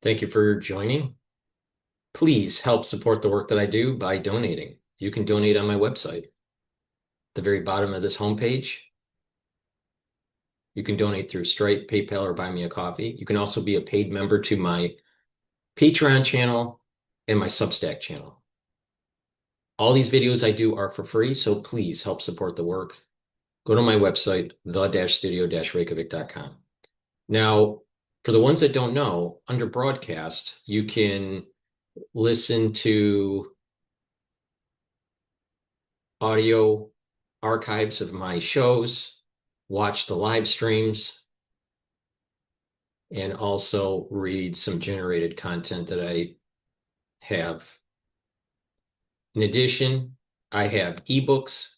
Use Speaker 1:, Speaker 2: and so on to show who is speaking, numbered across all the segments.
Speaker 1: Thank you for joining. Please help support the work that I do by donating. You can donate on my website. At the very bottom of this homepage, you can donate through Stripe, PayPal, or Buy Me a Coffee. You can also be a paid member to my Patreon channel and my Substack channel. All these videos I do are for free, so please help support the work. Go to my website, the-studio-reykjavik.com. Now, for the ones that don't know, under broadcast, you can listen to audio archives of my shows, watch the live streams, and also read some generated content that I have. In addition, I have ebooks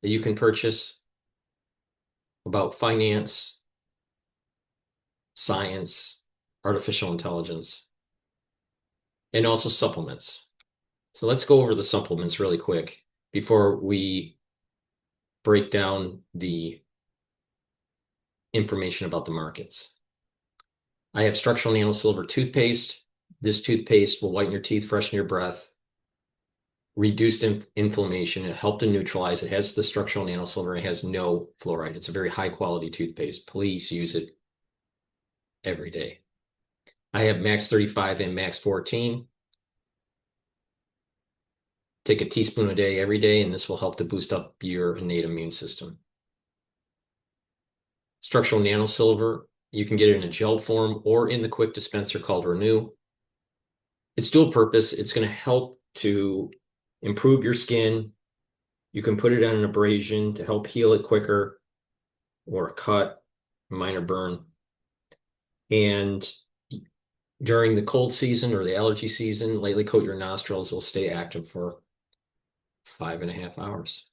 Speaker 1: that you can purchase about finance, science, artificial intelligence, and also supplements. So let's go over the supplements really quick before we break down the information about the markets. I have structural nanosilver toothpaste. This toothpaste will whiten your teeth, freshen your breath, reduce inflammation, it helped to neutralize. It has the structural nanosilver. It has no fluoride. It's a very high quality toothpaste. Please use it every day. I have Max 35 and Max 14. Take a teaspoon a day every day, and this will help to boost up your innate immune system. Structural nanosilver, you can get it in a gel form or in the quick dispenser called Renew. It's dual purpose. It's going to help to improve your skin. You can put it on an abrasion to help heal it quicker, or a cut, minor burn. And during the cold season or the allergy season, lightly coat your nostrils. They'll stay active for 5.5 hours.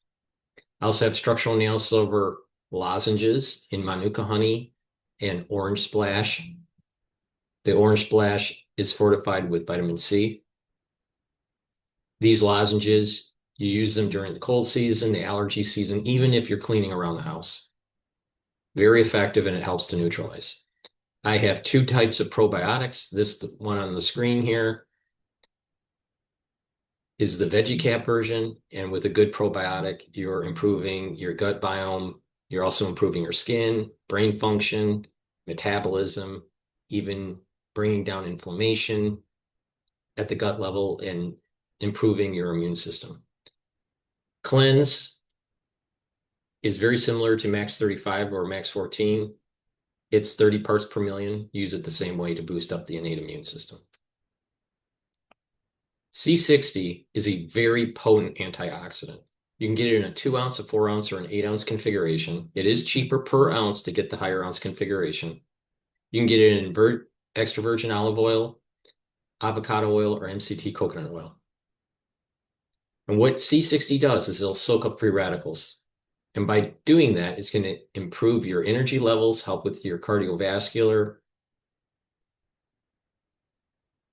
Speaker 1: I also have structural nanosilver lozenges in Manuka honey and orange splash. The orange splash is fortified with vitamin C. These lozenges, you use them during the cold season, the allergy season, even if you're cleaning around the house. Very effective, and it helps to neutralize. I have two types of probiotics. This one on the screen here is the VeggieCap version, and with a good probiotic, you're improving your gut biome. You're also improving your skin, brain function, metabolism, even bringing down inflammation at the gut level and improving your immune system. Cleanse is very similar to Max 35 or Max 14. It's 30 parts per million. Use it the same way to boost up the innate immune system. C60 is a very potent antioxidant. You can get it in a 2 ounce, a 4 ounce, or an 8 ounce configuration. It is cheaper per ounce to get the higher ounce configuration. You can get it in extra virgin olive oil, avocado oil, or MCT coconut oil. And what C60 does is it'll soak up free radicals. And by doing that, it's going to improve your energy levels, help with your cardiovascular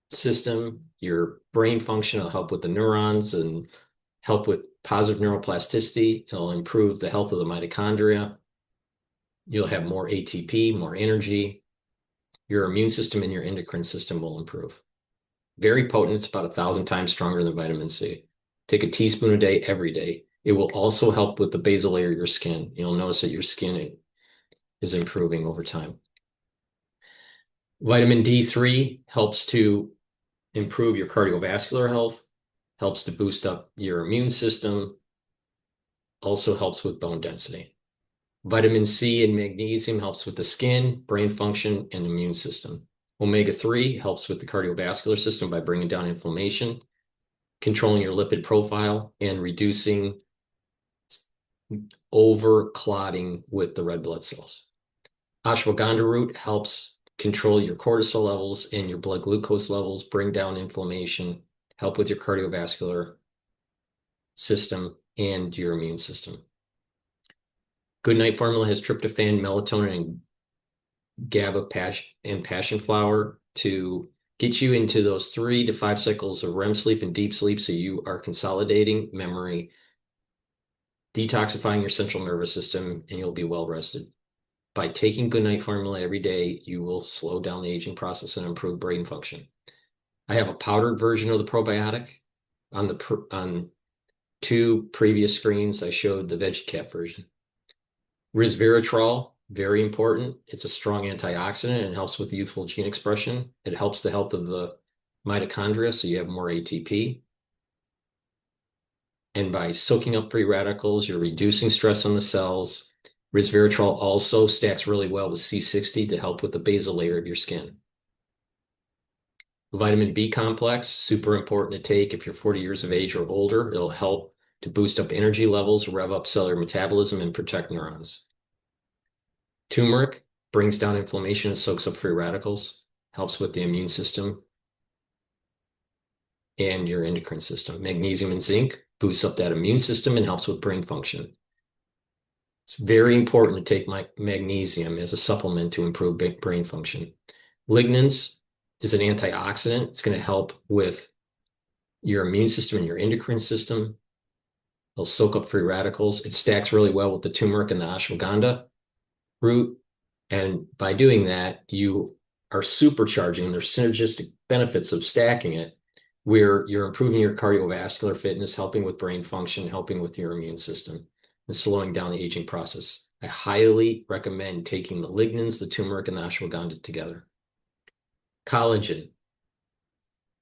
Speaker 1: system, your brain function. It'll help with the neurons and help with positive neuroplasticity. It'll improve the health of the mitochondria. You'll have more ATP, more energy. Your immune system and your endocrine system will improve. Very potent. It's about 1,000 times stronger than vitamin C. Take a teaspoon a day every day. It will also help with the basal layer of your skin. You'll notice that your skin is improving over time. Vitamin D3 helps to improve your cardiovascular health, helps to boost up your immune system, also helps with bone density. Vitamin C and magnesium helps with the skin, brain function, and immune system. Omega-3 helps with the cardiovascular system by bringing down inflammation, controlling your lipid profile, and reducing over clotting with the red blood cells. Ashwagandha root helps control your cortisol levels and your blood glucose levels, bring down inflammation, help with your cardiovascular system and your immune system. Good Night Formula has tryptophan, melatonin, and GABA and passion flower to get you into those 3 to 5 cycles of REM sleep and deep sleep, so you are consolidating memory, detoxifying your central nervous system, and you'll be well rested. by taking Goodnight Formula every day, you will slow down the aging process and improve brain function. I have a powdered version of the probiotic. On 2 previous screens, I showed the VeggieCap version. Resveratrol, very important. It's a strong antioxidant and helps with youthful gene expression. It helps the health of the mitochondria, so you have more ATP. And by soaking up free radicals, you're reducing stress on the cells. Resveratrol also stacks really well with C60 to help with the basal layer of your skin. Vitamin B complex, super important to take if you're 40 years of age or older. It'll help to boost up energy levels, rev up cellular metabolism, and protect neurons. Turmeric brings down inflammation and soaks up free radicals, helps with the immune system and your endocrine system. Magnesium and zinc boosts up that immune system and helps with brain function. It's very important to take magnesium as a supplement to improve brain function. Lignans is an antioxidant. It's going to help with your immune system and your endocrine system. It'll soak up free radicals. It stacks really well with the turmeric and the ashwagandha root. And by doing that, you are supercharging. There's synergistic benefits of stacking it, where you're improving your cardiovascular fitness, helping with brain function, helping with your immune system, and slowing down the aging process. I highly recommend taking the lignans, the turmeric, and the ashwagandha together. Collagen.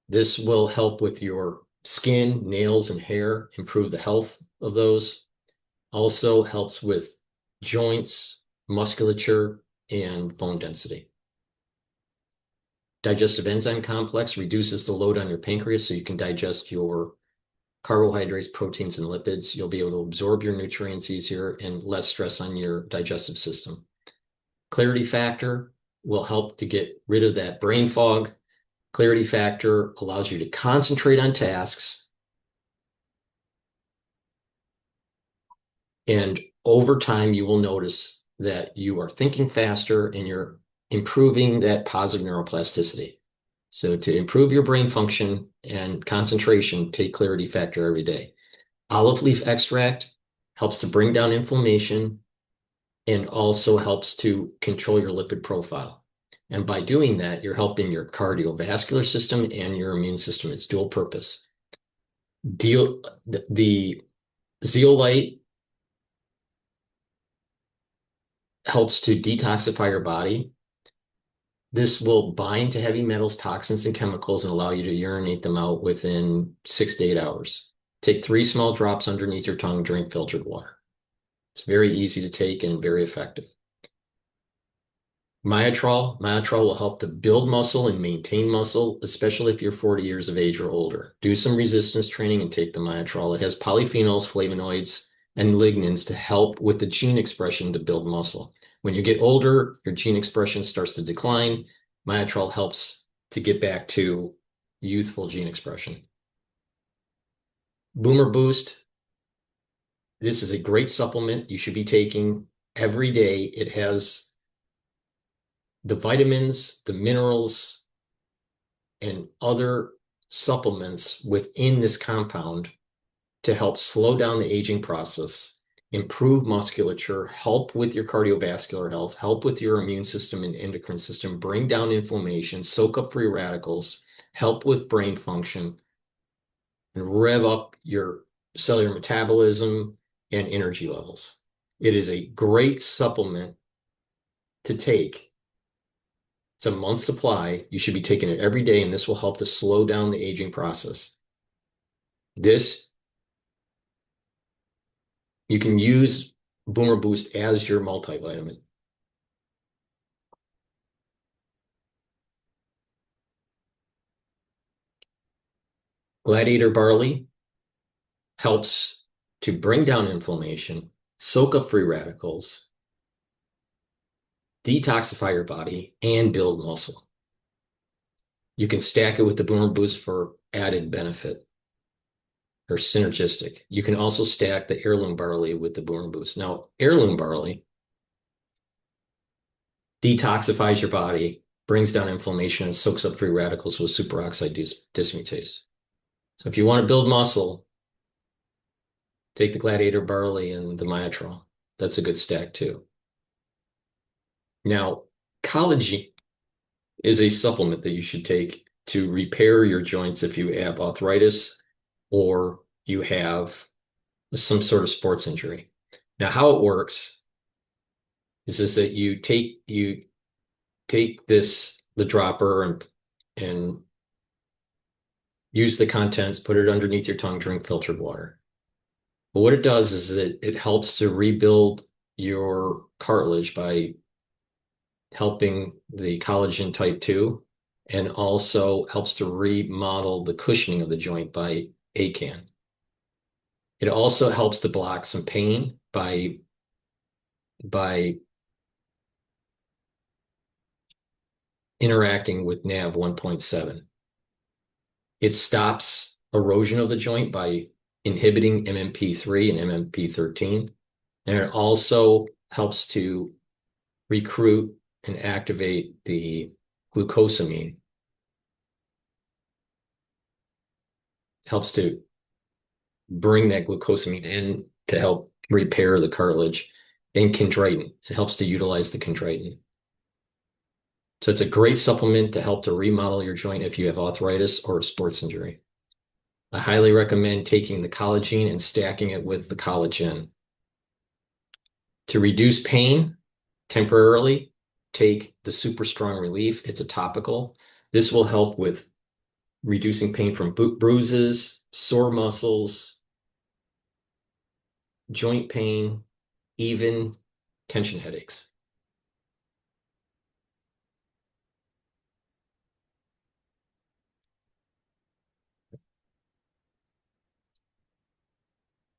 Speaker 1: This will help with your skin, nails, and hair, improve the health of those. Also helps with joints, musculature, and bone density. Digestive enzyme complex reduces the load on your pancreas so you can digest your carbohydrates, proteins, and lipids. You'll be able to absorb your nutrients easier and less stress on your digestive system. Clarity factor will help to get rid of that brain fog. Clarity factor allows you to concentrate on tasks. And over time, you will notice that you are thinking faster and you're improving that positive neuroplasticity. So to improve your brain function and concentration, take clarity factor every day. Olive leaf extract helps to bring down inflammation and also helps to control your lipid profile. And by doing that, you're helping your cardiovascular system and your immune system. It's dual purpose. The zeolite helps to detoxify your body. This will bind to heavy metals, toxins, and chemicals and allow you to urinate them out within 6 to 8 hours. Take 3 small drops underneath your tongue, drink filtered water. It's very easy to take and very effective. Myotrol will help to build muscle and maintain muscle, especially if you're 40 years of age or older. Do some resistance training and take the Myotrol. It has polyphenols, flavonoids, and lignans to help with the gene expression to build muscle. When you get older, your gene expression starts to decline. Myotrol helps to get back to youthful gene expression. Boomer Boost. This is a great supplement you should be taking every day. It has the vitamins, the minerals, and other supplements within this compound to help slow down the aging process, improve musculature, help with your cardiovascular health, help with your immune system and endocrine system, bring down inflammation, soak up free radicals, help with brain function, and rev up your cellular metabolism and energy levels. It is a great supplement to take. It's a month's supply. You should be taking it every day, and this will help to slow down the aging process. You can use Boomer Boost as your multivitamin. Gladiator barley helps to bring down inflammation, soak up free radicals, detoxify your body, and build muscle. You can stack it with the Boomer Boost for added benefit or synergistic. You can also stack the heirloom barley with the Boomer Boost. Now, heirloom barley detoxifies your body, brings down inflammation, and soaks up free radicals with superoxide dismutase. So if you want to build muscle, take the Gladiator barley and the Myotrol. That's a good stack too. Now, collagen is a supplement that you should take to repair your joints if you have arthritis or you have some sort of sports injury. Now, how it works is that you take the dropper and use the contents, put it underneath your tongue, drink filtered water. But what it does is it helps to rebuild your cartilage by helping the collagen type 2 and also helps to remodel the cushioning of the joint by ACAN. It also helps to block some pain by interacting with NaV 1.7. It stops erosion of the joint by inhibiting MMP3 and MMP13. And it also helps to recruit and activate the glucosamine. Helps to bring that glucosamine in to help repair the cartilage, and chondroitin. It helps to utilize the chondroitin. So it's a great supplement to help to remodel your joint if you have arthritis or a sports injury. I highly recommend taking the collagen and stacking it with the collagen. To reduce pain temporarily, take the Super Strong Relief. It's a topical. This will help with reducing pain from bruises, sore muscles, joint pain, even tension headaches.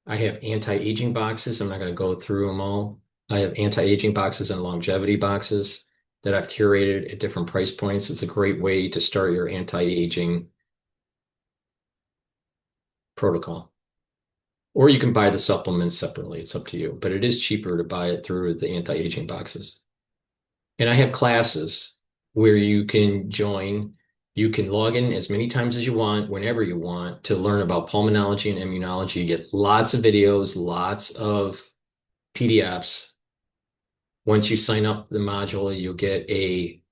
Speaker 1: I have anti-aging boxes. I'm not going to go through them all. I have anti-aging boxes and longevity boxes that I've curated at different price points. It's a great way to start your anti-aging protocol. Or you can buy the supplements separately. It's up to you. But it is cheaper to buy it through the anti-aging boxes. And I have classes where you can join. You can log in as many times as you want, whenever you want, to learn about pulmonology and immunology. You get lots of videos, lots of PDFs. Once you sign up the module, you'll get a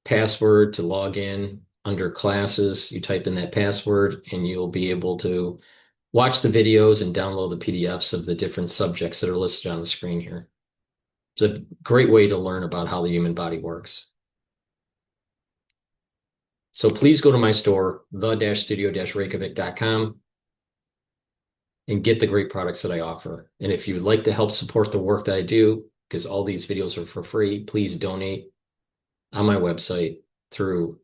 Speaker 1: password to log in under classes. You type in that password and you'll be able to watch the videos and download the PDFs of the different subjects that are listed on the screen here. It's a great way to learn about how the human body works. So please go to my store, the-studio-reykjavik.com, and get the great products that I offer. And if you'd like to help support the work that I do, because all these videos are for free, please donate on my website through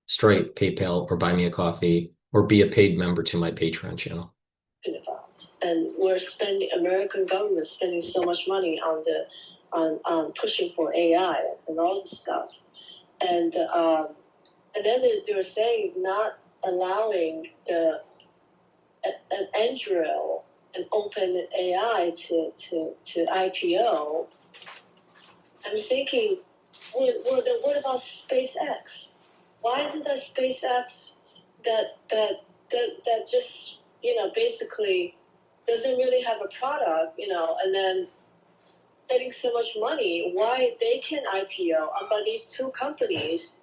Speaker 1: Stripe, PayPal, or Buy Me a Coffee, or be a paid member to my Patreon channel.
Speaker 2: And we're spending, American government spending so much money on pushing for AI and all this stuff. And then they were saying not allowing an Andrew and OpenAI to IPO. I'm thinking, well, then what about SpaceX? Why isn't that SpaceX that just, basically doesn't really have a product, and then getting so much money? Why they can IPO about these two companies,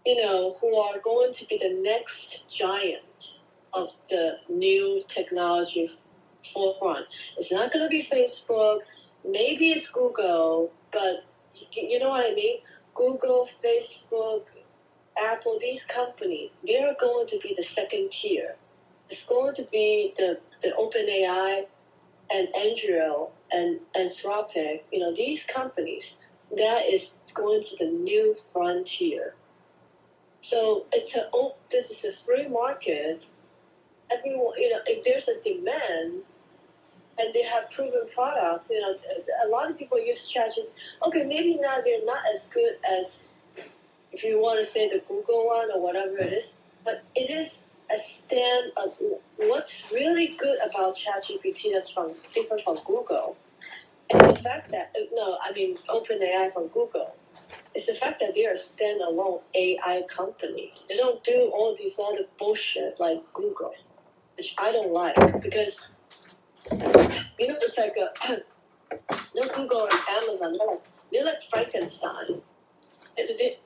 Speaker 2: who are going to be the next giant of the new technology forefront? It's not going to be Facebook. Maybe it's Google, but you know what I mean? Google, Facebook, Apple, these companies, they're going to be the second tier. It's going to be the OpenAI and Andrew and Anthropic, these companies. That is going to the new frontier. So this is a free market. Everyone, if there's a demand and they have proven products, a lot of people use ChatGPT. Okay, maybe now they're not as good as, if you want to say, the Google one or whatever it is, but it is a stand of what's really good about ChatGPT that's different from Google. Is the fact that, OpenAI from Google. It's the fact that they're a standalone AI company. They don't do all these other bullshit like Google, which I don't like, because, it's like Google and Amazon, they're like Frankenstein. They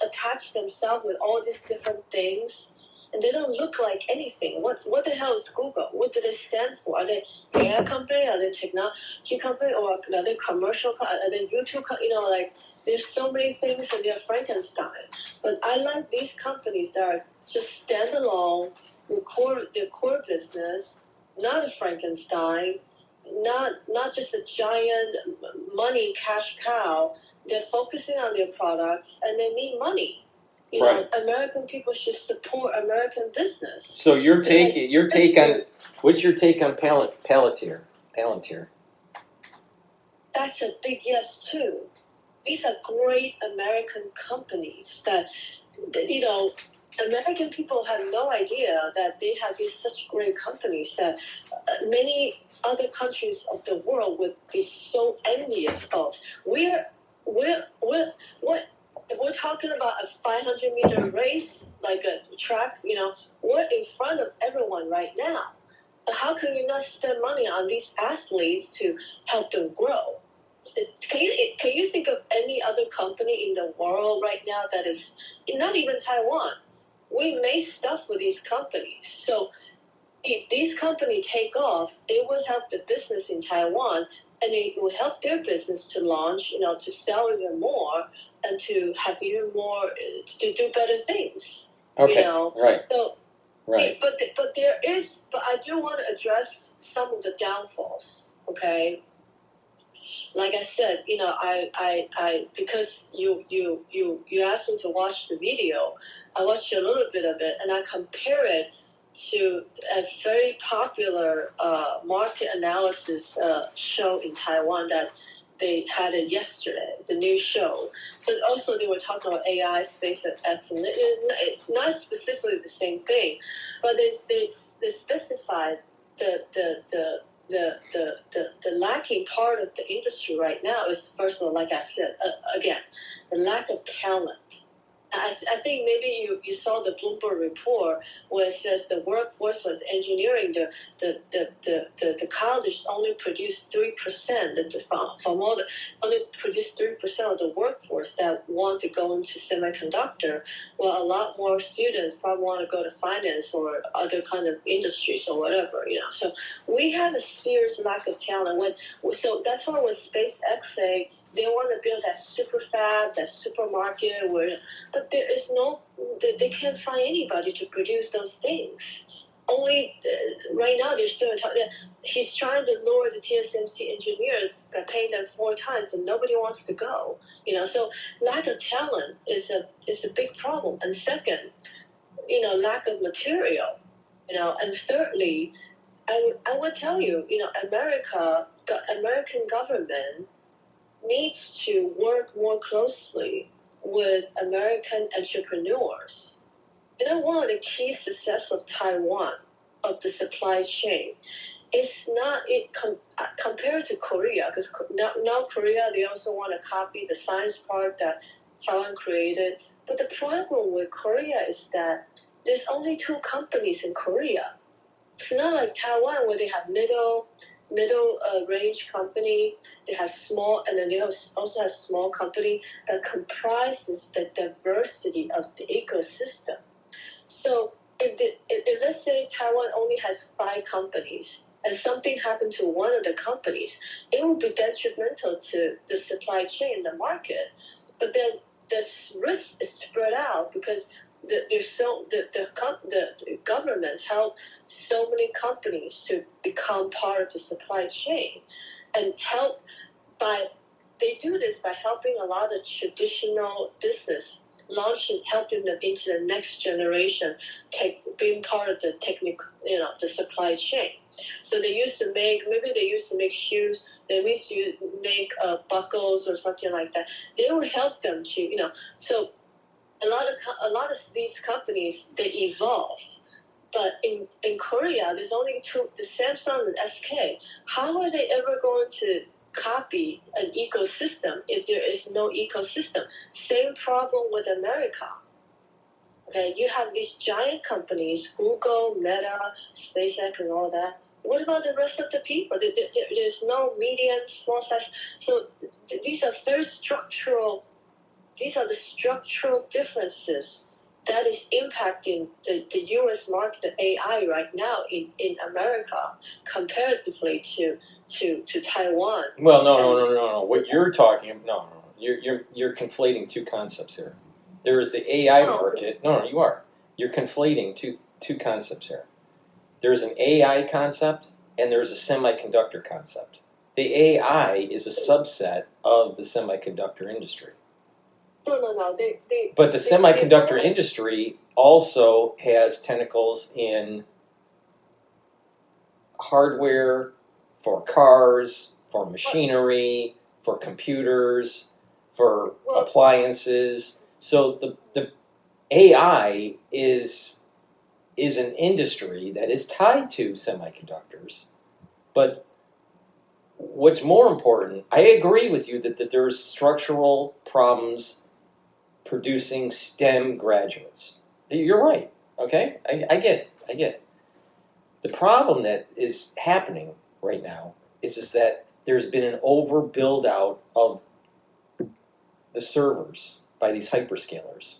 Speaker 2: attach themselves with all these different things, and they don't look like anything. What the hell is Google? What do they stand for? Are they AI company? Are they technology company? Or are they commercial? Are they YouTube? Like there's so many things, and they're Frankenstein. But I like these companies that are just standalone, their core business, not a Frankenstein, not just a giant money cash cow. They're focusing on their products, and they need money. American people should support American business.
Speaker 3: So what's your take on Palantir?
Speaker 2: That's a big yes too. These are great American companies that American people have no idea that they have these such great companies that many other countries of the world would be so envious of. If we're talking about a 500-meter race, like a track, we're in front of everyone right now. How can you not spend money on these athletes to help them grow? Can you think of any other company in the world right now that is, not even Taiwan? We make stuff for these companies. So if these companies take off, it will help the business in Taiwan, and it will help their business to launch, to sell even more and to have even more, to do better things.
Speaker 3: Okay.
Speaker 2: Right. So, right. But I do want to address some of the downfalls. Okay. Like I said, I because you asked me to watch the video, I watched a little bit of it, and I compare it to a very popular market analysis show in Taiwan that they had it yesterday, the new show. So also they were talking about AI, space, and excellence. It's not specifically the same thing, but they specified the lacking part of the industry right now is, first of all, like I said, again, the lack of talent. I think maybe you saw the Bloomberg report where it says the workforce of engineering, the college only produced 3% only produced 3% of the workforce that want to go into semiconductor. Well, a lot more students probably want to go to finance or other kind of industries or whatever, So we have a serious lack of talent. So that's why when SpaceX say they want to build that super fab, that supermarket, but there is they can't find anybody to produce those things. Only right now they're still talking. He's trying to lower the TSMC engineers by paying them 4 times, but nobody wants to go. So lack of talent is a big problem. And second, lack of material. And thirdly, I would tell you, American government needs to work more closely with American entrepreneurs. One of the key success of Taiwan, of the supply chain, is not compared to Korea, because now Korea, they also want to copy the science part that Taiwan created. But the problem with Korea is that there's only 2 companies in Korea. It's not like Taiwan where they have middle range company, they have small, and then they also have small company that comprises the diversity of the ecosystem. So if let's say Taiwan only has 5 companies and something happened to one of the companies, it would be detrimental to the supply chain in the market. But then the risk is spread out because the government helped so many companies to become part of the supply chain, and they do this by helping a lot of traditional business helping them into the next generation, being part of the technical, the supply chain. So they used to make shoes, they used to make buckles or something like that. They will help them to, so a lot of these companies, they evolve. But in Korea, there's only 2, the Samsung and SK. How are they ever going to copy an ecosystem if there is no ecosystem? Same problem with America. Okay, you have these giant companies, Google, Meta, SpaceX, and all that. what about the rest of the people? There's no medium, small size. So these are very structural. These are the structural differences that is impacting the U.S. market, the AI right now in America, comparatively to Taiwan.
Speaker 3: Well, no. What you're talking about, no. You're conflating two concepts here. There is the AI market. No, you are. You're conflating two concepts here. There's an AI concept and there's a semiconductor concept. The AI is a subset of the semiconductor industry.
Speaker 2: No.
Speaker 3: But the semiconductor industry also has tentacles in hardware, for cars, for machinery, for computers, for appliances. So the AI is an industry that is tied to semiconductors. But what's more important, I agree with you that there's structural problems producing STEM graduates. You're right, okay? I get it. The problem that is happening right now is that there's been an over build out of the servers by these hyperscalers,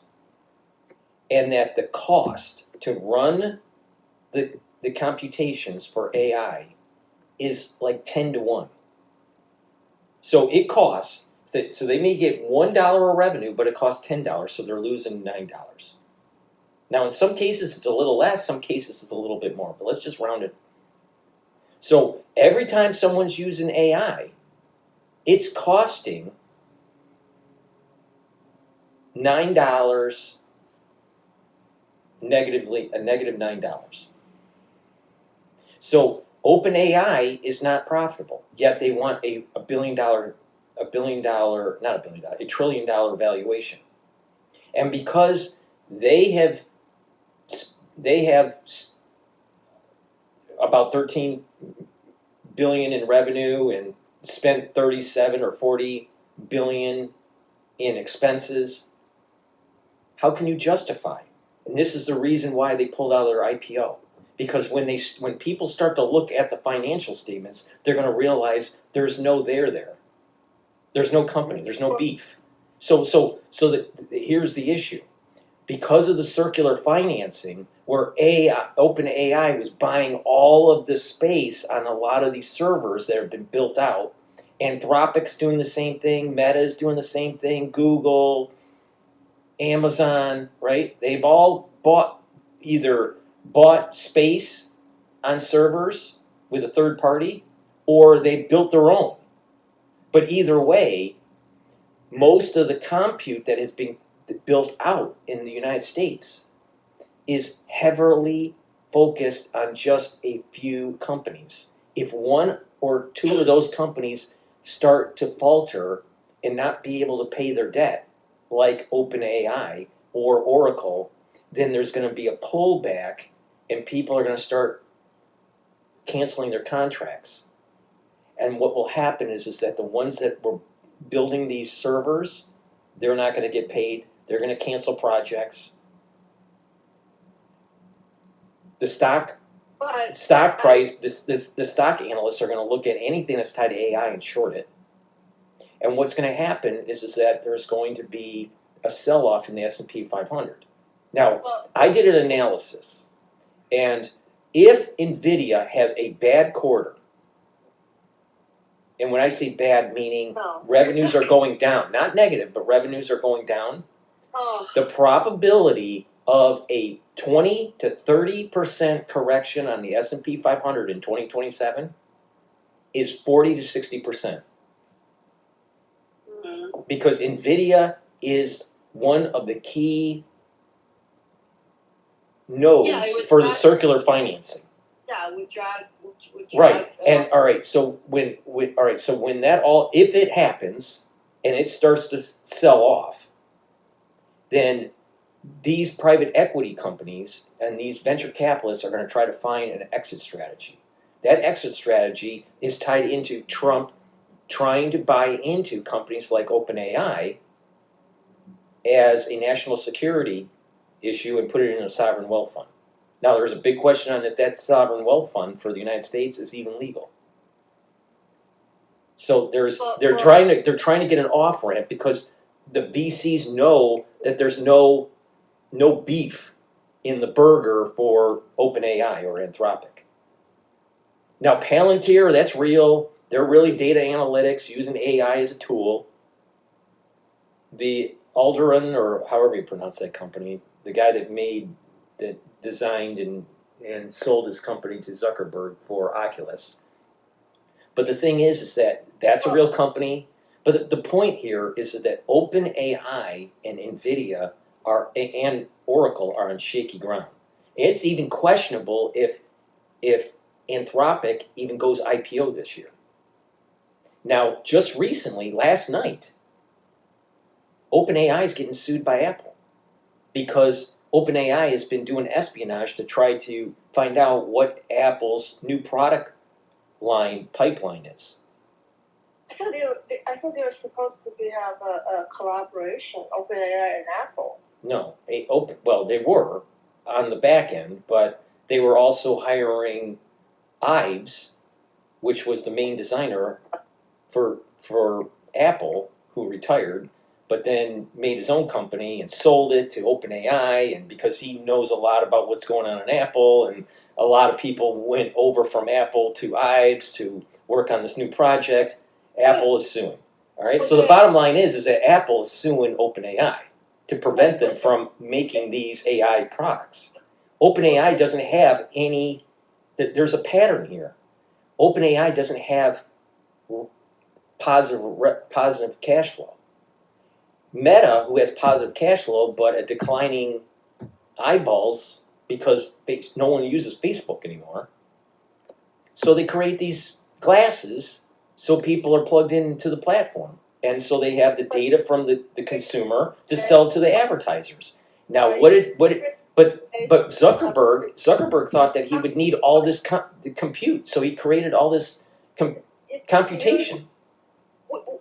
Speaker 3: and that the cost to run the computations for AI is like 10 to 1. So it costs, so they may get $1 of revenue, but it costs $10, so they're losing $9. Now, in some cases, it's a little less, some cases, it's a little bit more, but let's just round it. So every time someone's using AI, it's costing $9 negatively, a negative $9. So OpenAI is not profitable, yet they want a $1 trillion dollar valuation. And because they have about 13 billion in revenue and spent 37 or 40 billion in expenses, how can you justify? And this is the reason why they pulled out of their IPO. Because when people start to look at the financial statements, they're going to realize there's no there. There's no company. There's no beef. So here's the issue. Because of the circular financing, where OpenAI was buying all of the space on a lot of these servers that have been built out, Anthropic's doing the same thing, Meta's doing the same thing, Google, Amazon, right? They've all either bought space on servers with a third party, or they built their own. But either way, most of the compute that has been built out in the United States is heavily focused on just a few companies. If one or two of those companies start to falter and not be able to pay their debt, like OpenAI or Oracle, then there's going to be a pullback and people are going to start canceling their contracts. And what will happen is that the ones that were building these servers, they're not going to get paid. They're going to cancel projects. The stock price, the stock analysts are going to look at anything that's tied to AI and short it. And what's going to happen is that there's going to be a sell-off in the S&P 500. Now, I did an analysis, and if NVIDIA has a bad quarter, and when I say bad, meaning revenues are going down, not negative, but revenues are going down, the probability of a 20 to 30% correction on the S&P 500 in 2027 is 40 to 60%. Because NVIDIA is one of the key nodes for the circular financing.
Speaker 2: Yeah, we drive.
Speaker 3: Right, and all right. So when that all, if it happens and it starts to sell off, then these private equity companies and these venture capitalists are going to try to find an exit strategy. That exit strategy is tied into Trump trying to buy into companies like OpenAI as a national security issue and put it in a sovereign wealth fund. Now, there's a big question on if that sovereign wealth fund for the United States is even legal. So they're trying to get an off ramp because the VCs know that there's no beef in the burger for OpenAI or Anthropic. Now, Palantir, that's real. They're really data analytics using AI as a tool. The Alderon, or however you pronounce that company, the guy that designed and sold his company to Zuckerberg for Oculus. But the thing is that that's a real company. But the point here is that OpenAI and NVIDIA and Oracle are on shaky ground. It's even questionable if Anthropic even goes IPO this year. Now, just recently, last night, OpenAI is getting sued by Apple because OpenAI has been doing espionage to try to find out what Apple's new product line pipeline is.
Speaker 2: I thought they were supposed to have a collaboration, OpenAI and Apple.
Speaker 3: No, well, they were on the back end, but they were also hiring Ives, which was the main designer for Apple, who retired, but then made his own company and sold it to OpenAI, and because he knows a lot about what's going on in Apple, and a lot of people went over from Apple to Ives to work on this new project, Apple is suing. All right, so the bottom line is that Apple is suing OpenAI to prevent them from making these AI products. OpenAI doesn't have any, there's a pattern here. OpenAI doesn't have positive cash flow. Meta, who has positive cash flow but a declining eyeballs because no one uses Facebook anymore, so they create these glasses so people are plugged into the platform. And so they have the data from the consumer to sell to the advertisers. Now, but Zuckerberg thought that he would need all this compute, so he created all this computation.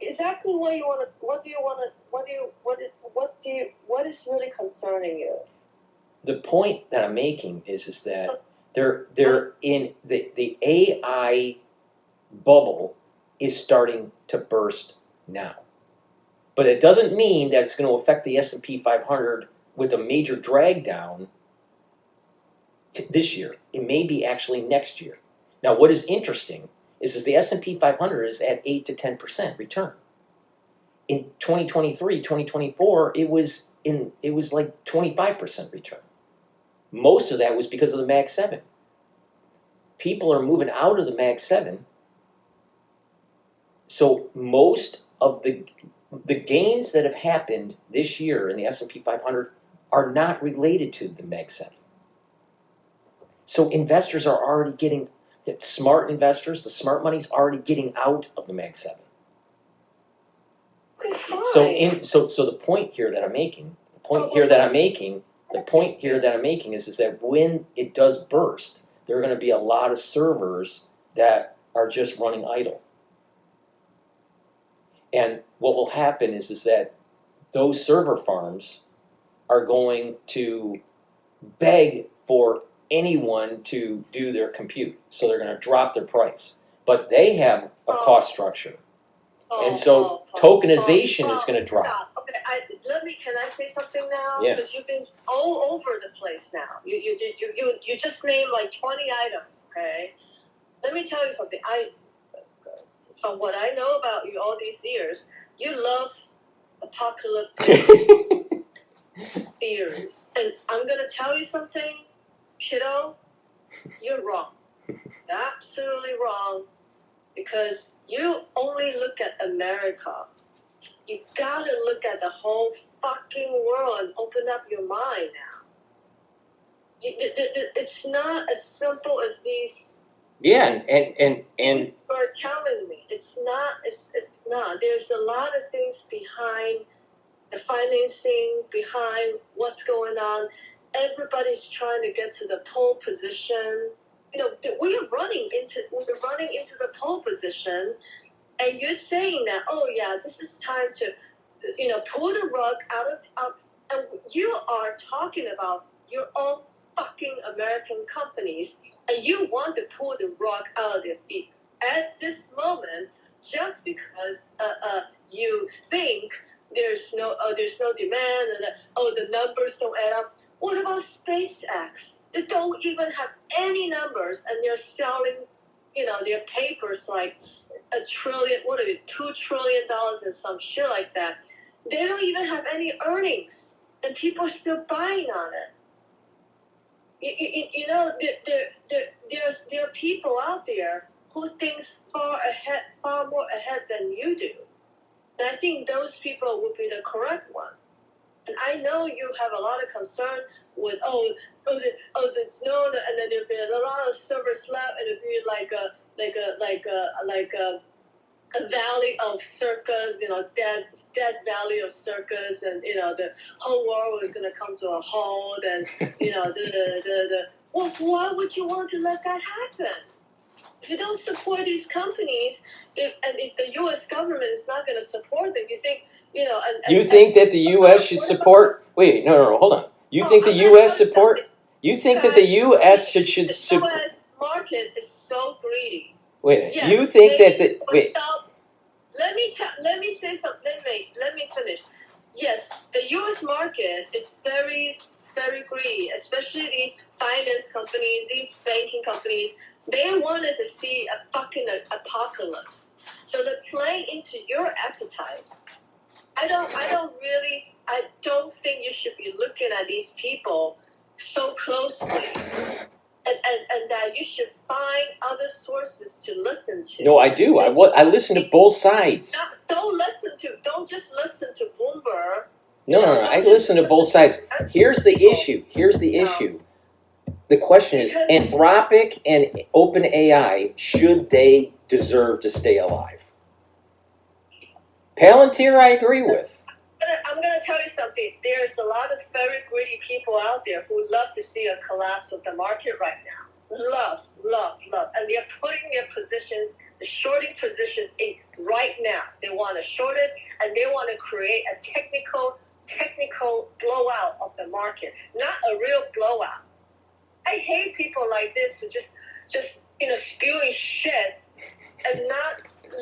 Speaker 2: Exactly what you want to. What is really concerning you?
Speaker 3: The point that I'm making is that they're in the AI bubble is starting to burst now. But it doesn't mean that it's going to affect the S&P 500 with a major drag down this year. It may be actually next year. Now, what is interesting is the S&P 500 is at 8 to 10% return. In 2023, 2024, it was like 25% return. Most of that was because of the Mag 7. People are moving out of the Mag 7. So most of the gains that have happened this year in the S&P 500 are not related to the Mag 7. So investors are already getting, the smart investors, the smart money's already getting out of the Mag 7. So the point here that I'm making, is that when it does burst, there are going to be a lot of servers that are just running idle. And what will happen is that those server farms are going to beg for anyone to do their compute. So they're going to drop their price. But they have a cost structure. And so tokenization is going to drop.
Speaker 2: Okay, can I say something now?
Speaker 3: Yeah.
Speaker 2: Because you've been all over the place now. You just named like 20 items. Okay. Let me tell you something. From what I know about you all these years, you love apocalyptic theories, and I'm gonna tell you something, kiddo. You're wrong. You're absolutely wrong. Because you only look at America. You gotta look at the whole fucking world and open up your mind now. It's not as simple as these.
Speaker 3: Yeah, and
Speaker 2: you are telling me it's not. It's not. There's a lot of things behind the financing, behind what's going on. Everybody's trying to get to the pole position. We're running into the pole position, and you're saying that, oh yeah, this is time to, pull the rug out of, and you are talking about your own fucking American companies, and you want to pull the rug out of their feet at this moment just because you think there's no demand and the numbers don't add up. What about SpaceX? They don't even have any numbers, and they're selling, their papers like $1 trillion, $2 trillion and some shit like that. They don't even have any earnings, and people are still buying on it. There are people out there who thinks far more ahead than you do. And I think those people would be the correct one. And I know you have a lot of concern with and then there'll be a lot of servers left, and it'll be like a valley of circus, dead valley of circus, and the whole world is gonna come to a halt, and well, why would you want to let that happen? If you don't support these companies, if the U.S. government is not going to support them, you think,
Speaker 3: You think that the U.S. should support? Wait, no, hold on. You think the U.S. support? You think that the U.S. should
Speaker 2: The U.S. market is so greedy.
Speaker 3: Wait,
Speaker 2: Yes,
Speaker 3: you think that the wait?
Speaker 2: Stop. Let me say something. Let me finish. Yes, the U.S. market is very, very greedy, especially these finance companies, these banking companies. They wanted to see a fucking apocalypse, so they're playing into your appetite. I don't think you should be looking at these people so closely, and that you should find other sources to listen to.
Speaker 3: No, I do. I listen to both sides.
Speaker 2: Don't just listen to Bloomberg.
Speaker 3: No, I listen to both sides. Here's the issue. The question is, Anthropic and OpenAI, should they deserve to stay alive? Palantir, I agree with.
Speaker 2: I'm going to tell you something. There's a lot of very greedy people out there who love to see a collapse of the market right now. Love. And they're putting their positions, the shorting positions in right now. They want to short it, and they want to create a technical blowout of the market, not a real blowout. I hate people like this who just spewing shit and not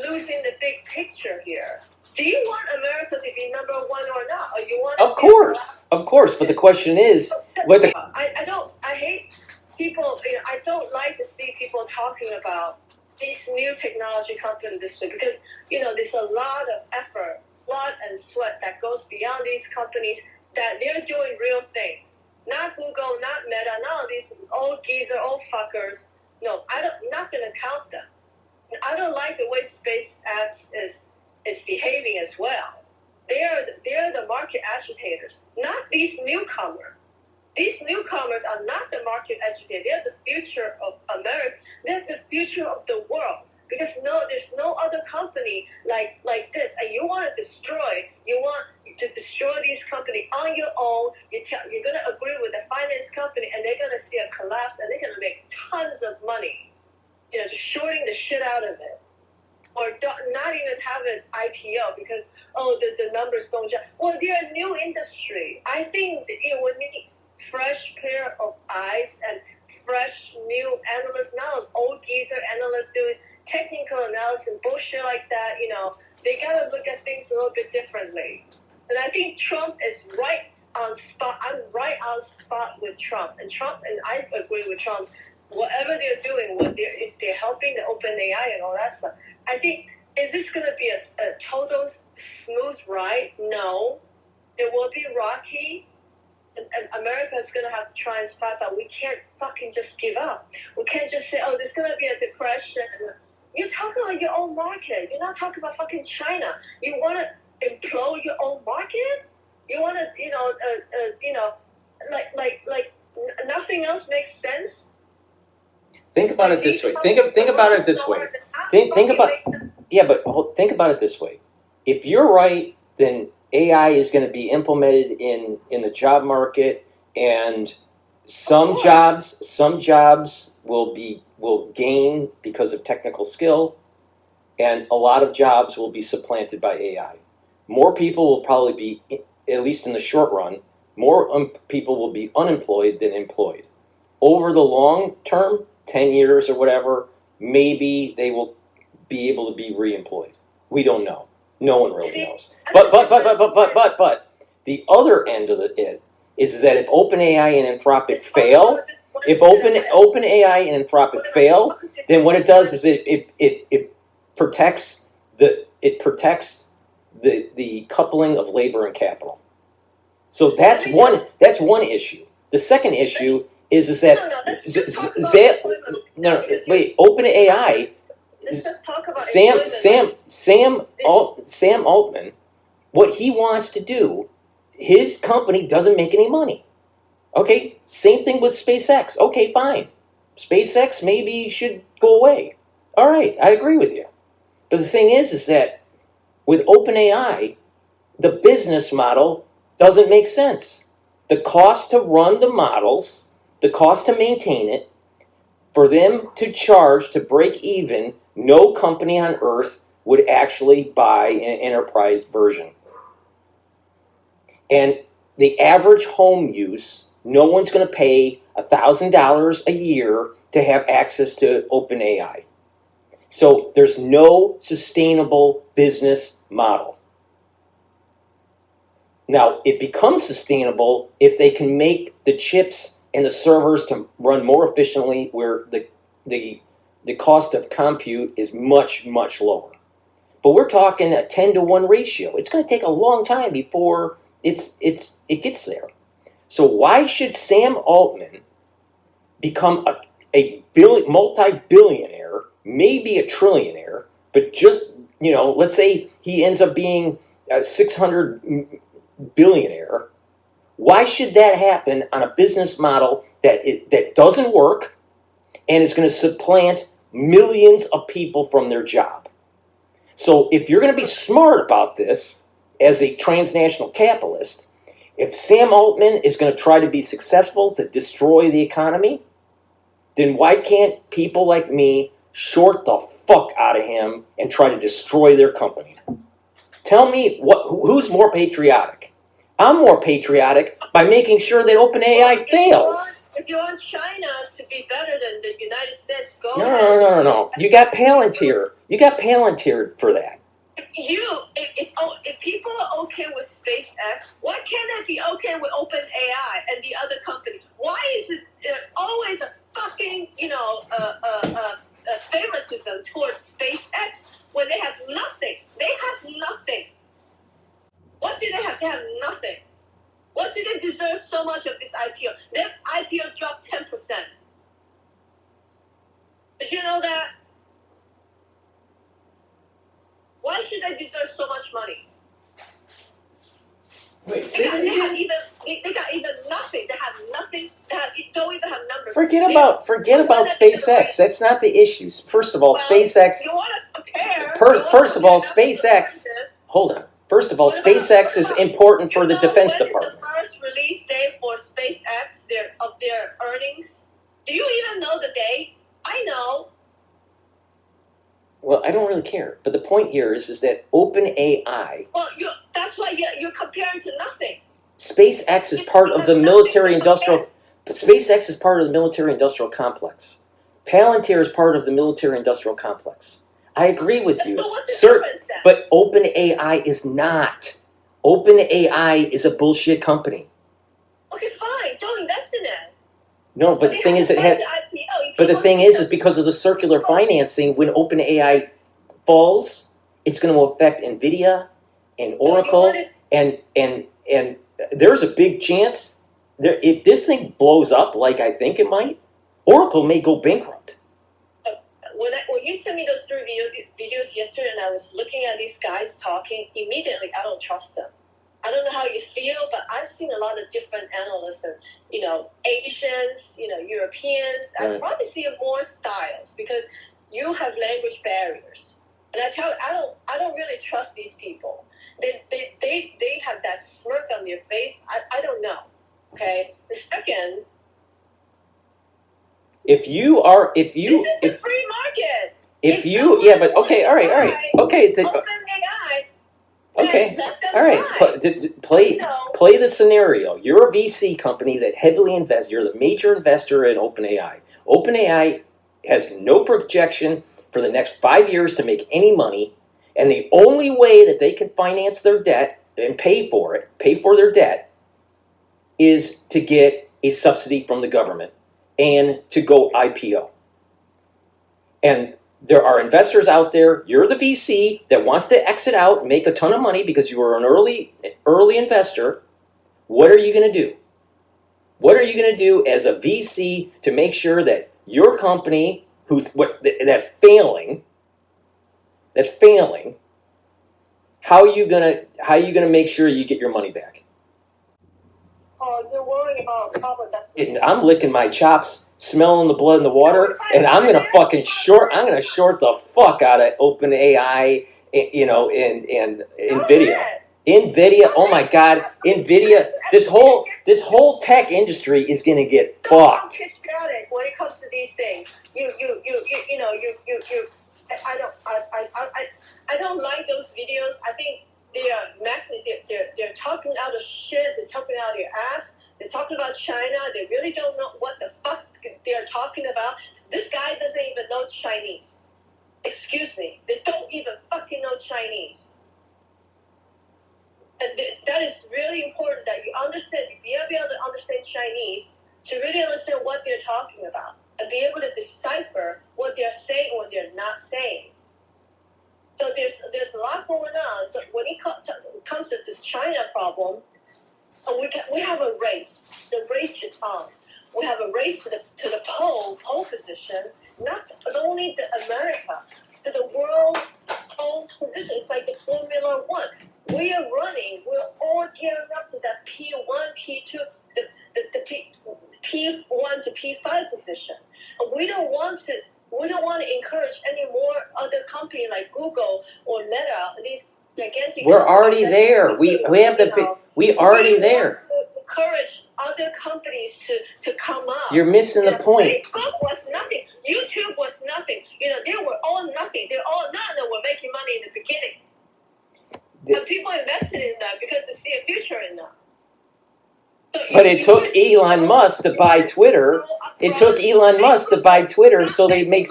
Speaker 2: losing the big picture here. Do you want America to be number one or not? Or you want?
Speaker 3: Of course. But the question is,
Speaker 2: I hate people. I don't like to see people talking about these new technology companies this way, because there's a lot of effort, blood and sweat that goes beyond these companies, that they're doing real things. Not Google, not Meta, none of these old geezer, old fuckers. No, I'm not going to count them. I don't like the way SpaceX is behaving as well. They're the market agitators, not these newcomers. These newcomers are not the market agitators. They're the future of America. They're the future of the world. Because there's no other company like this, and you want to destroy these companies on your own. You're going to agree with the finance company, and they're going to see a collapse, and they're going to make tons of money, just shorting the shit out of it, or not even have an IPO because the numbers don't jump. Well, they're a new industry. I think we need fresh pair of eyes and fresh new analysts, not those old geezer analysts doing technical analysis and bullshit like that. They gotta look at things a little bit differently. And I think Trump is right on spot. I'm right on spot with Trump. And I agree with Trump. Whatever they're doing, if they're helping the OpenAI and all that stuff, I think, is this gonna be a total smooth ride? No. It will be rocky. And America is going to have to try and fight, but we can't fucking just give up. We can't just say, there's going to be a depression. You're talking about your own market. You're not talking about fucking China. You want to implode your own market? You want to, like nothing else makes sense?
Speaker 3: Think about it this way. Think about it this way. Think about it this way. If you're right, then AI is going to be implemented in the job market, and some jobs will gain because of technical skill, and a lot of jobs will be supplanted by AI. More people will probably be, at least in the short run, more people will be unemployed than employed. over the long term, 10 years or whatever, maybe they will be able to be reemployed. We don't know. No one really knows. But the other end of it is that if OpenAI and Anthropic fail, OpenAI and Anthropic fail, then what it does is it protects the coupling of labor and capital. So that's one issue. The second issue is that OpenAI.
Speaker 2: Let's just talk about
Speaker 3: Sam Altman, what he wants to do, his company doesn't make any money. Okay, same thing with SpaceX. Okay, fine. SpaceX maybe should go away. All right, I agree with you. But the thing is that with OpenAI, the business model doesn't make sense. The cost to run the models, the cost to maintain it, for them to charge to break even, no company on earth would actually buy an enterprise version. And the average home use, no one's going to pay $1,000 a year to have access to OpenAI. So there's no sustainable business model. Now, it becomes sustainable if they can make the chips and the servers to run more efficiently, where the cost of compute is much, much lower. But we're talking a 10-to-1 ratio. It's going to take a long time before it gets there. So why should Sam Altman become a multi-billionaire, maybe a trillionaire, but just, let's say he ends up being a 600 billionaire? Why should that happen on a business model that doesn't work and is going to supplant millions of people from their job? So if you're going to be smart about this as a transnational capitalist, if Sam Altman is going to try to be successful to destroy the economy, then why can't people like me short the fuck out of him and try to destroy their company? Tell me who's more patriotic? I'm more patriotic by making sure that OpenAI fails.
Speaker 2: If you want China to be better than the United States, go ahead.
Speaker 3: No. You got Palantir. You got Palantir for that.
Speaker 2: If people are okay with SpaceX, why can't they be okay with OpenAI and the other company? Why is it always a fucking favoritism towards SpaceX when they have nothing? They have nothing. What do they have? They have nothing. What do they deserve so much of this IPO? Their IPO dropped 10%. Did you know that? Why should they deserve so much money?
Speaker 3: Wait,
Speaker 2: they got even nothing. They have nothing. Don't even have numbers.
Speaker 3: Forget about SpaceX. That's not the issue. First of all, SpaceX.
Speaker 2: You want to compare?
Speaker 3: First of all, SpaceX. Hold on. First of all, SpaceX is important for the Defense Department.
Speaker 2: When is the first release date for SpaceX of their earnings? Do you even know the date? I know.
Speaker 3: Well, I don't really care. But the point here is that OpenAI.
Speaker 2: Well, that's why you're comparing to nothing.
Speaker 3: SpaceX is part of the military-industrial. SpaceX is part of the military-industrial complex. Palantir is part of the military-industrial complex. I agree with you.
Speaker 2: So what's the difference then?
Speaker 3: But OpenAI is not. OpenAI is a bullshit company.
Speaker 2: Okay, fine. Don't invest in it.
Speaker 3: No, but the thing is, is because of the circular financing, when OpenAI falls, it's going to affect NVIDIA and Oracle, and there's a big chance if this thing blows up like I think it might, Oracle may go bankrupt.
Speaker 2: When you sent me those 3 videos yesterday, and I was looking at these guys talking, immediately I don't trust them. I don't know how you feel, but I've seen a lot of different analysts, and Asians, Europeans.
Speaker 3: Right.
Speaker 2: I probably see more styles because you have language barriers, and I don't really trust these people. They have that smirk on their face. I don't know. Okay. The second.
Speaker 3: This is a
Speaker 2: free market.
Speaker 3: Okay, all right. Okay.
Speaker 2: OpenAI.
Speaker 3: Okay.
Speaker 2: And let them
Speaker 3: All right.
Speaker 2: try.
Speaker 3: Play the scenario. You're a VC company that heavily invests. You're the major investor in OpenAI. OpenAI has no projection for the next 5 years to make any money, and the only way that they can finance their debt and pay for their debt, is to get a subsidy from the government and to go IPO. And there are investors out there. You're the VC that wants to exit out, make a ton of money because you were an early investor. What are you going to do? What are you going to do as a VC to make sure that your company, that's failing, how are you gonna make sure you get your money back?
Speaker 2: Oh, you're worrying about problem.
Speaker 3: I'm licking my chops, smelling the blood in the water, and I'm gonna short the fuck out of OpenAI, and NVIDIA. NVIDIA, oh my God, NVIDIA. This whole tech industry is gonna get fucked.
Speaker 2: Patriotic when it comes to these things. I don't like those videos. I think they're talking out of shit. They're talking out of their ass. They're talking about China. They really don't know what the fuck they're talking about. This guy doesn't even know Chinese. Excuse me. They don't even fucking know Chinese. And that is really important that you understand, be able to understand Chinese to really understand what they're talking about and be able to decipher what they're saying or what they're not saying. So there's a lot going on. So when it comes to the China problem, we have a race. The race is on. We have a race to the pole position, not only to America, to the world pole position. It's like the Formula One. We are running. We're all gearing up to that P1, P2, the P1 to P5 position. And we don't want to encourage any more other companies like Google or Meta. These gigantic.
Speaker 3: We're already there. We already there.
Speaker 2: Encourage other companies to come up.
Speaker 3: You're missing the point.
Speaker 2: Facebook was nothing. YouTube was nothing. They were all nothing. They're all none that were making money in the beginning. And people invested in them because they see a future in them. So
Speaker 3: but it took Elon Musk to buy Twitter. It took Elon Musk to buy Twitter so they make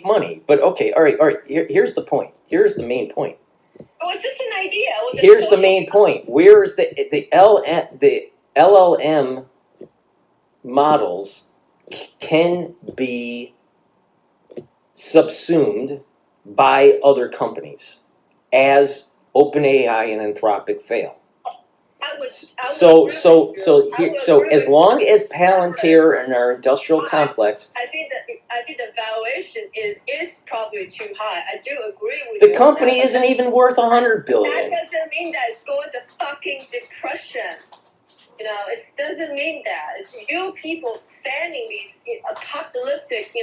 Speaker 3: money. But okay, all right. Here's the point. Here's the main point.
Speaker 2: Oh, it's just an idea.
Speaker 3: Here's the main point. Where is the LLM models can be subsumed by other companies as OpenAI and Anthropic fail. So as long as Palantir and our industrial complex,
Speaker 2: I think the valuation is probably too high. I do agree with you.
Speaker 3: The company isn't even worth $100 billion.
Speaker 2: That doesn't mean that it's going to fucking depression. It doesn't mean that. It's you people fanning these apocalyptic,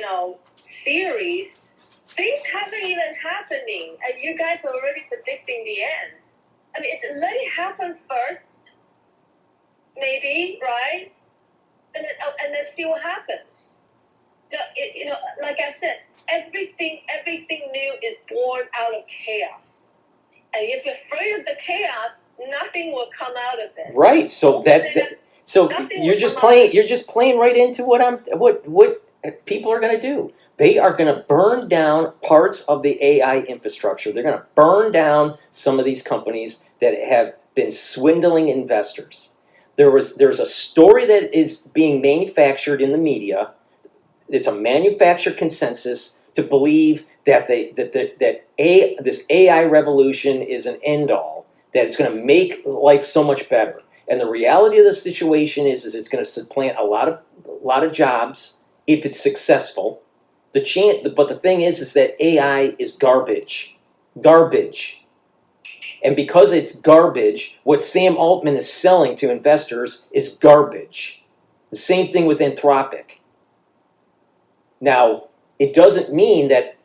Speaker 2: theories. Things haven't even happening, and you guys are already predicting the end. I mean, let it happen first, maybe, right? And then see what happens. Like I said, everything new is born out of chaos. And if you're afraid of the chaos, nothing will come out of it.
Speaker 3: Right. So you're just playing right into what people are going to do. They are going to burn down parts of the AI infrastructure. They're going to burn down some of these companies that have been swindling investors. There's a story that is being manufactured in the media. It's a manufactured consensus to believe that this AI revolution is an end all, that it's going to make life so much better. And the reality of the situation is it's going to supplant a lot of jobs if it's successful. But the thing is that AI is garbage. And because it's garbage, what Sam Altman is selling to investors is garbage. The same thing with Anthropic. Now, it doesn't mean that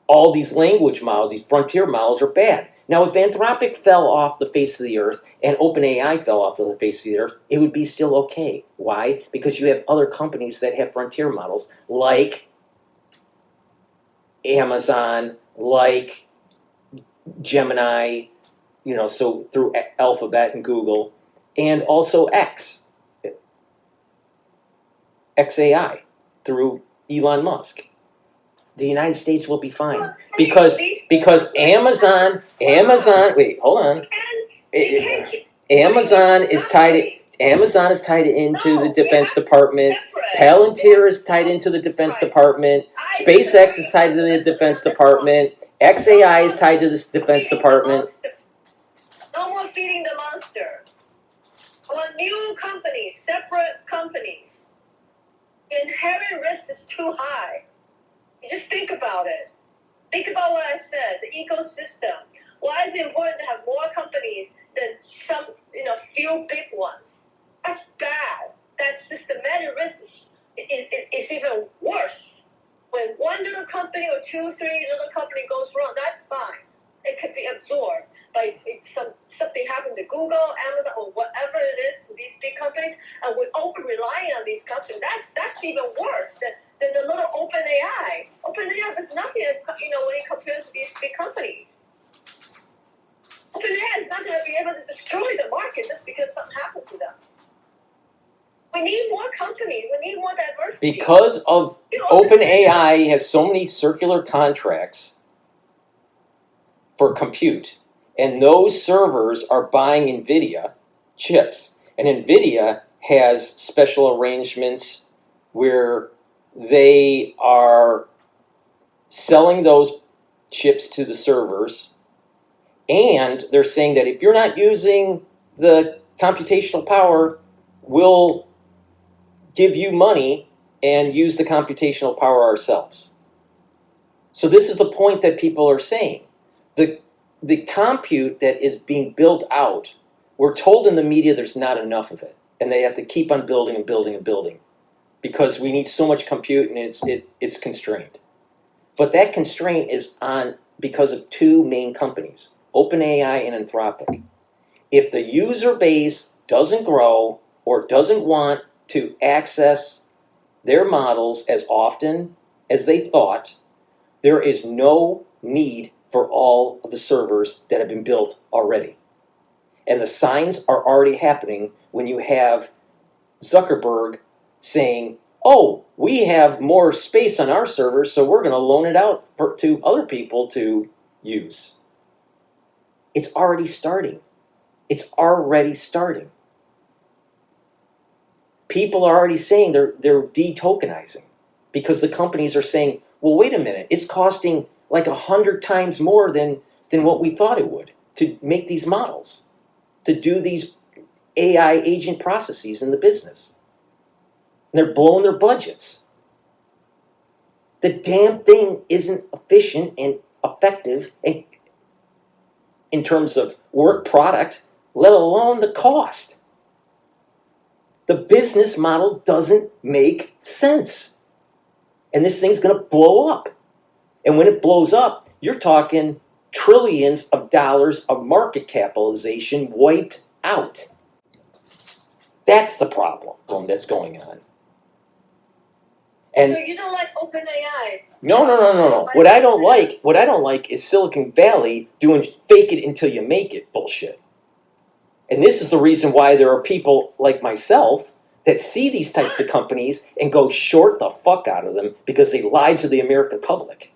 Speaker 3: all these language models, these frontier models, are bad. Now, if Anthropic fell off the face of the earth and OpenAI fell off the face of the earth, it would be still okay. Why? Because you have other companies that have frontier models, like Amazon, like Gemini, so through Alphabet and Google, and also XAI, through Elon Musk. The United States will be fine because Amazon. Wait, hold on. Amazon is tied into the Defense Department. Palantir is tied into the Defense Department. SpaceX is tied to the Defense Department. XAI is tied to the Defense Department.
Speaker 2: No more feeding the monster. I want new companies, separate companies. The inherent risk is too high. You just think about it. Think about what I said, the ecosystem. Why is it important to have more companies than some, few big ones? That's bad. That systematic risk is even worse. When one little company or 2, 3 little company goes wrong, that's fine. It could be absorbed. But if something happened to Google, Amazon, or whatever it is to these big companies, and we're over-relying on these companies, that's even worse than the little OpenAI. OpenAI is nothing, when it compares to these big companies. OpenAI is not going to be able to destroy the market just because something happened to them. We need more companies. We need more diversity.
Speaker 3: Because of OpenAI has so many circular contracts for compute, and those servers are buying NVIDIA chips. And NVIDIA has special arrangements where they are selling those chips to the servers, and they're saying that if you're not using the computational power, we'll give you money and use the computational power ourselves. So this is the point that people are saying. The compute that is being built out, we're told in the media there's not enough of it, and they have to keep on building and building and building because we need so much compute and it's constrained. But that constraint is on because of two main companies, OpenAI and Anthropic. If the user base doesn't grow or doesn't want to access their models as often as they thought, there is no need for all of the servers that have been built already. And the signs are already happening when you have Zuckerberg saying, oh, we have more space on our servers, so we're going to loan it out to other people to use. It's already starting. It's already starting. People are already saying they're de-tokenizing because the companies are saying, well, wait a minute, it's costing like 100 times more than what we thought it would to make these models, to do these AI agent processes in the business. And they're blowing their budgets. The damn thing isn't efficient and effective in terms of work product, let alone the cost. The business model doesn't make sense. And this thing's going to blow up. And when it blows up, you're talking trillions of dollars of market capitalization wiped out. That's the problem that's going on. And
Speaker 2: so you don't like OpenAI?
Speaker 3: No. What I don't like is Silicon Valley doing fake it until you make it bullshit. And this is the reason why there are people like myself that see these types of companies and go short the fuck out of them because they lied to the American public.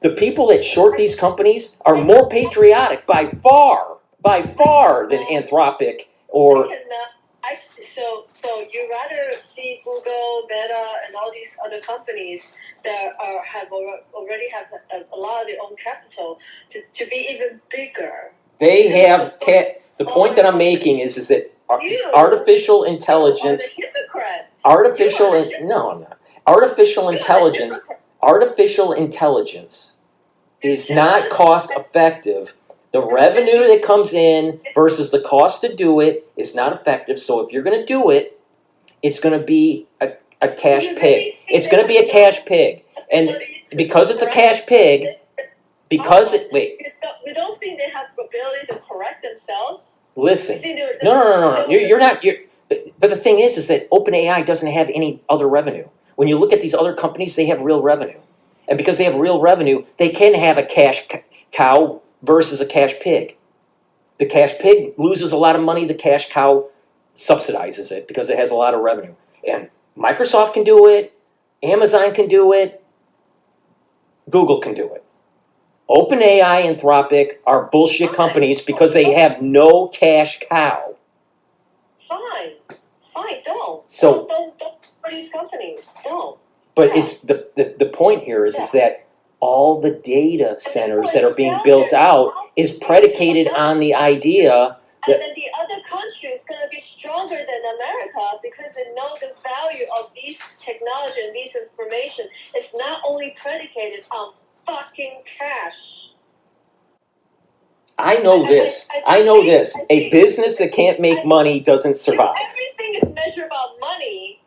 Speaker 3: The people that short these companies are more patriotic by far than Anthropic or.
Speaker 2: So you rather see Google, Meta, and all these other companies that already have a lot of their own capital to be even bigger.
Speaker 3: They have the point that I'm making is that artificial intelligence. Artificial intelligence is not cost effective. The revenue that comes in versus the cost to do it is not effective. So if you're going to do it, it's going to be a cash pig. It's going to be a cash pig. And because it's a cash pig,
Speaker 2: We don't think they have the ability to correct themselves.
Speaker 3: Listen. No. But the thing is that OpenAI doesn't have any other revenue. When you look at these other companies, they have real revenue. And because they have real revenue, they can have a cash cow versus a cash pig. The cash pig loses a lot of money. The cash cow subsidizes it because it has a lot of revenue. And Microsoft can do it. Amazon can do it. Google can do it. OpenAI and Anthropic are bullshit companies because they have no cash cow.
Speaker 2: Fine, don't.
Speaker 3: So,
Speaker 2: Don't for these companies. Don't.
Speaker 3: but it's the point here is that all the data centers that are being built out is predicated on the idea that,
Speaker 2: and then the other country is going to be stronger than America because they know the value of these technology and these information. It's not only predicated on fucking cash.
Speaker 3: I know this. A business that can't make money doesn't survive.
Speaker 2: If everything is measured about money,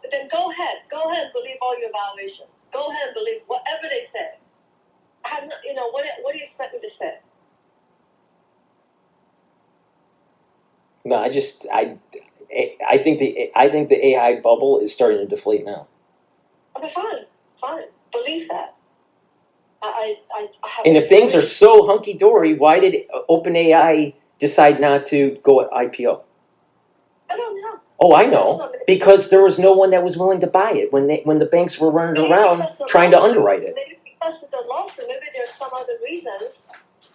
Speaker 2: then go ahead and believe all your evaluations. Go ahead and believe whatever they say. What do you expect me to say?
Speaker 3: No, I think the AI bubble is starting to deflate now.
Speaker 2: Okay, fine. Believe that. I have.
Speaker 3: And if things are so hunky dory, why did OpenAI decide not to go at IPO?
Speaker 2: I don't know.
Speaker 3: Oh, I know, because there was no one that was willing to buy it when the banks were running around trying to underwrite it.
Speaker 2: Maybe because of the lawsuit. Maybe there's some other reasons.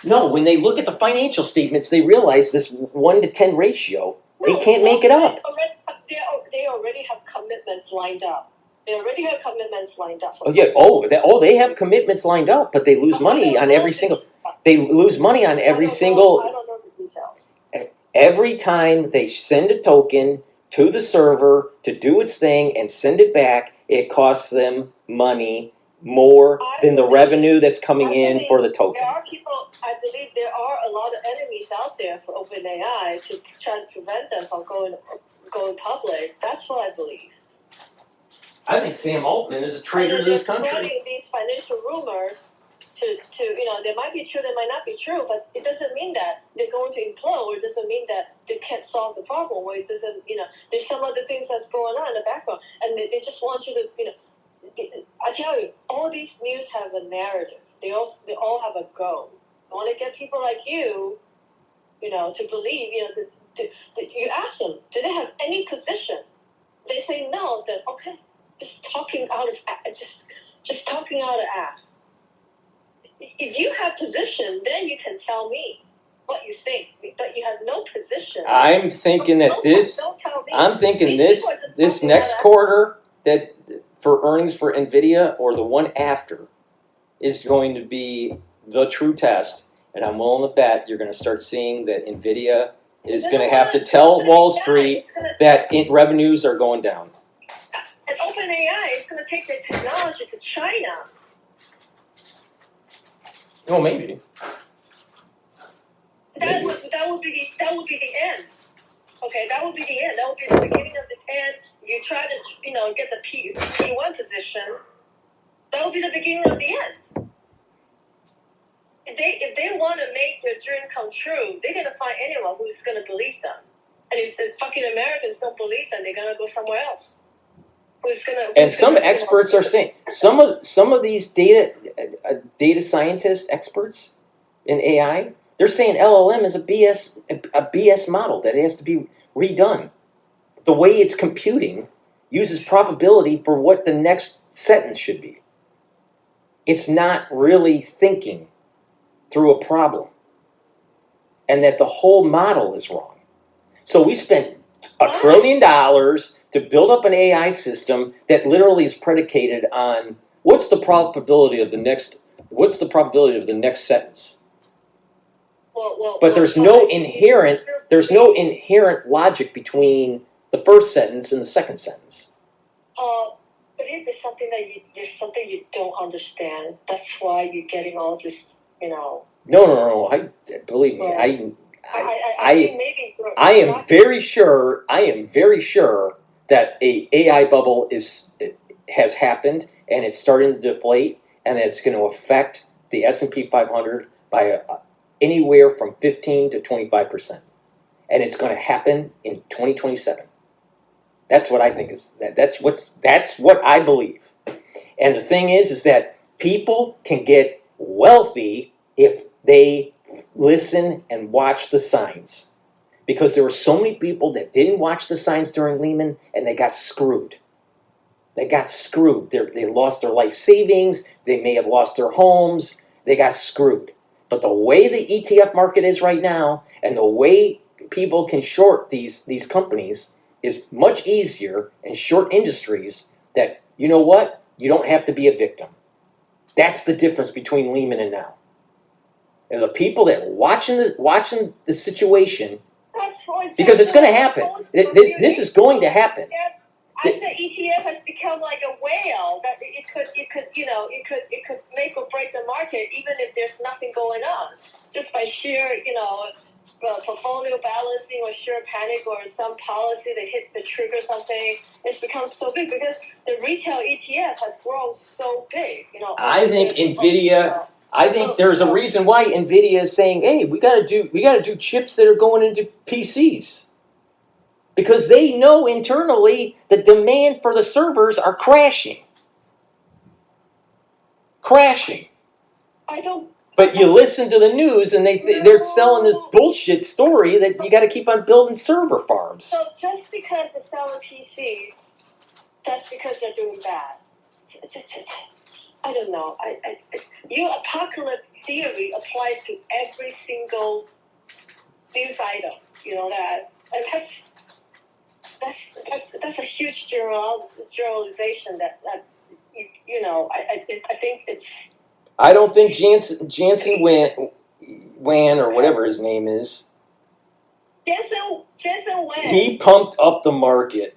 Speaker 3: No, when they look at the financial statements, they realize this 1 to 10 ratio. They can't make it up.
Speaker 2: They already have commitments lined up.
Speaker 3: Oh yeah. They have commitments lined up, but they lose money on every single. They lose money on every single.
Speaker 2: I don't know the details.
Speaker 3: Every time they send a token to the server to do its thing and send it back, it costs them money more than the revenue that's coming in for the token.
Speaker 2: I believe there are a lot of enemies out there for OpenAI to try to prevent them from going public. That's what I believe.
Speaker 3: I think Sam Altman is a traitor to this country.
Speaker 2: Spreading these financial rumors to they might be true, they might not be true, but it doesn't mean that they're going to implode, or it doesn't mean that they can't solve the problem, or it doesn't, there's some other things that's going on in the background, and they just want you to, I tell you, all these news have a narrative. They all have a goal. I want to get people like you, to believe, you ask them, do they have any position? They say no, then okay, just talking out of ass. If you have position, then you can tell me what you think. But you have no position.
Speaker 3: I'm thinking that this next quarter that for earnings for Nvidia or the one after is going to be the true test, and I'm willing to bet you're going to start seeing that Nvidia is going to have to tell Wall Street that revenues are going down.
Speaker 2: And OpenAI is going to take their technology to China.
Speaker 3: Well, maybe.
Speaker 2: That would be the end. Okay, that would be the end. That would be the beginning of the end. You try to get the P1 position. That would be the beginning of the end. If they want to make their dream come true, they're gonna find anyone who's gonna believe them. And if the fucking Americans don't believe them, they're gonna go somewhere else.
Speaker 3: Some experts are saying some of these data scientist experts in AI, they're saying LLM is a BS model that has to be redone. The way it's computing uses probability for what the next sentence should be. It's not really thinking through a problem, and that the whole model is wrong. So we spent $1 trillion to build up an AI system that literally is predicated on what's the probability of the next sentence. But there's no inherent logic between the first sentence and the second sentence.
Speaker 2: But if it's something there's something you don't understand, that's why you're getting all this,
Speaker 3: No. Believe me, I am very sure that a AI bubble has happened, and it's starting to deflate, and it's going to affect the S&P 500 by anywhere from 15 to 25%, and it's going to happen in 2027. That's what I think that's what I believe. And the thing is that people can get wealthy if they listen and watch the signs. Because there were so many people that didn't watch the signs during Lehman and they got screwed. They got screwed. They lost their life savings. They may have lost their homes. They got screwed. But the way the ETF market is right now and the way people can short these companies is much easier and short industries that, you know what? You don't have to be a victim. That's the difference between Lehman and now. And the people that watching the situation, because it's going to happen. This is going to happen.
Speaker 2: I say ETF has become like a whale that it could make or break the market even if there's nothing going on, just by sheer portfolio balancing or sheer panic or some policy that hit the trigger something. It's become so big because the retail ETF has grown so big.
Speaker 3: I think Nvidia. I think there's a reason why Nvidia is saying, "Hey, we got to do chips that are going into PCs." Because they know internally the demand for the servers are crashing. Crashing. But you listen to the news and they're selling this bullshit story that you got to keep on building server farms.
Speaker 2: So just because they're selling PCs, that's because they're doing bad. I don't know. Your apocalypse theory applies to every single news item. You know that. And that's a huge generalization that I think it's.
Speaker 3: I don't think Jansen Wan or whatever his name is.
Speaker 2: Jansen Wan.
Speaker 3: He pumped up the market.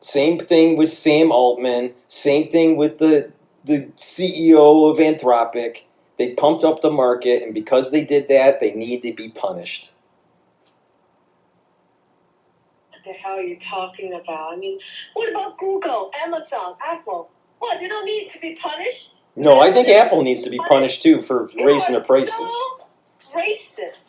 Speaker 3: Same thing with Sam Altman. Same thing with the CEO of Anthropic. They pumped up the market, and because they did that, they need to be punished.
Speaker 2: What the hell are you talking about? I mean, what about Google, Amazon, Apple? What, they don't need to be punished?
Speaker 3: No, I think Apple needs to be punished too for raising their prices.
Speaker 2: So racist.